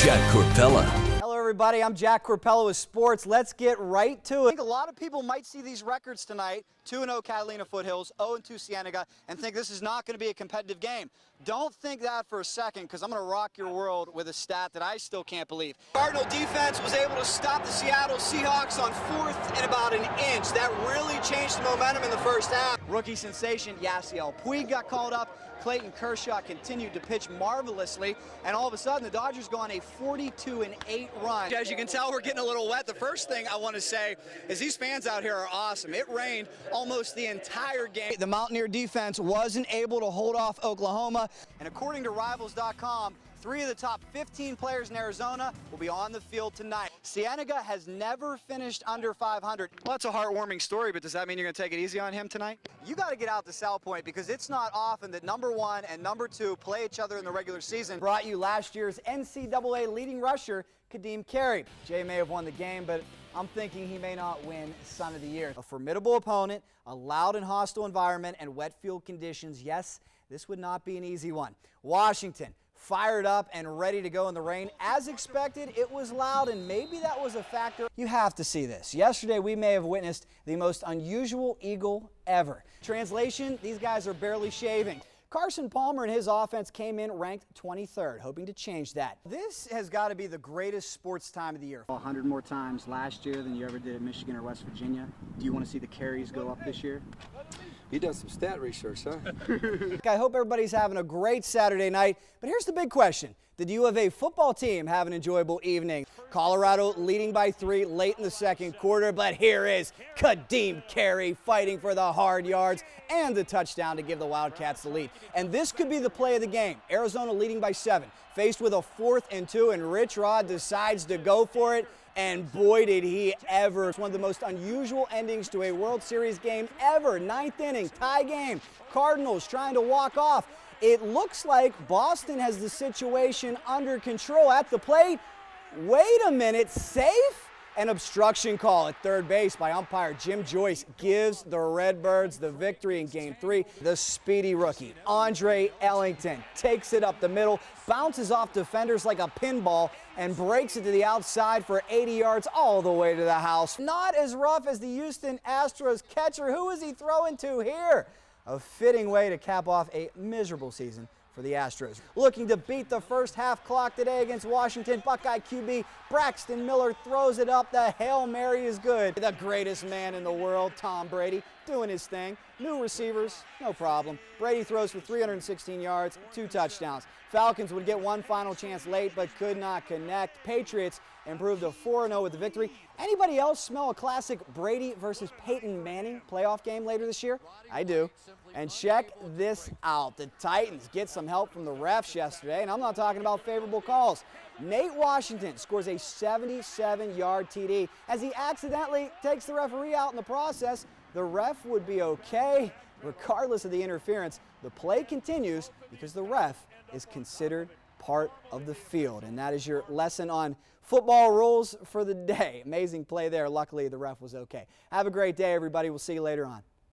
Jack Korpela. Hello everybody, I'm Jack Korpela with sports. Let's get right to it. I think a lot of people might see these records tonight, 2-0 Catalina Foothills, 0-2 Cienega, and think this is not going to be a competitive game. Don't think that for a second, because I'm going to rock your world with a stat that I still can't believe. Cardinal defense was able to stop the Seattle Seahawks on 4th and about an inch. That really changed the momentum in the first half. Rookie sensation Yasiel Puig got called up. Clayton Kershaw continued to pitch marvelously, and all of a sudden the Dodgers go on a 42-8 run. As you can tell, we're getting a little wet. The first thing I want to say is these fans out here are awesome. It rained almost the entire game. The Mountaineer defense wasn't able to hold off Oklahoma, and according to Rivals.com, 3 of the top 15 players in Arizona will be on the field tonight. Cienega has never finished under 500. Well, that's a heartwarming story, but does that mean you're going to take it easy on him tonight? You got to get out to South Point, because it's not often that #1 and #2 play each other in the regular season. Brought you last year's NCAA leading rusher, Kadeem Carey. Jay may have won the game, but I'm thinking he may not win Son of the Year. A formidable opponent, a loud and hostile environment, and wet field conditions. Yes, this would not be an easy one. Washington, fired up and ready to go in the rain. As expected, it was loud, and maybe that was a factor. You have to see this. Yesterday, we may have witnessed the most unusual Eagle ever. Translation, these guys are barely shaving. Carson Palmer and his offense came in ranked 23rd, hoping to change that. This has got to be the greatest sports time of the year. 100 more times last year than you ever did at Michigan or West Virginia. Do you want to see the carries go up this year? He does some stat research, huh? I hope everybody's having a great Saturday night, but here's the big question. Did the U of A football team have an enjoyable evening? Colorado leading by 3 late in the second quarter, but here is Kadeem Carey fighting for the hard yards and the touchdown to give the Wildcats the lead. And this could be the play of the game. Arizona leading by 7, faced with a 4th and 2, and Rich Rod decides to go for it. And boy, did he ever. It's one of the most unusual endings to a World Series game ever. 9th inning, tie game. Cardinals trying to walk off. It looks like Boston has the situation under control at the plate. Wait a minute, safe? An obstruction call at third base by umpire Jim Joyce gives the Redbirds the victory in Game 3. The speedy rookie, Andre Ellington, takes it up the middle, bounces off defenders like a pinball, and breaks it to the outside for 80 yards all the way to the house. Not as rough as the Houston Astros catcher. Who is he throwing to here? A fitting way to cap off a miserable season for the Astros. Looking to beat the first half clock today against Washington, Buckeye QB Braxton Miller throws it up. The Hail Mary is good. The greatest man in the world, Tom Brady, doing his thing. New receivers, no problem. Brady throws for 316 yards, 2 touchdowns. Falcons would get one final chance late, but could not connect. Patriots improved to 4-0 with the victory. Anybody else smell a classic Brady versus Peyton Manning playoff game later this year? I do. And check this out. The Titans get some help from the refs yesterday, and I'm not talking about favorable calls. Nate Washington scores a 77-yard TD. As he accidentally takes the referee out in the process, the ref would be okay. Regardless of the interference, the play continues because the ref is considered part of the field. And that is your lesson on football rules for the day. Amazing play there. Luckily, the ref was okay. Have a great day, everybody. We'll see you later on.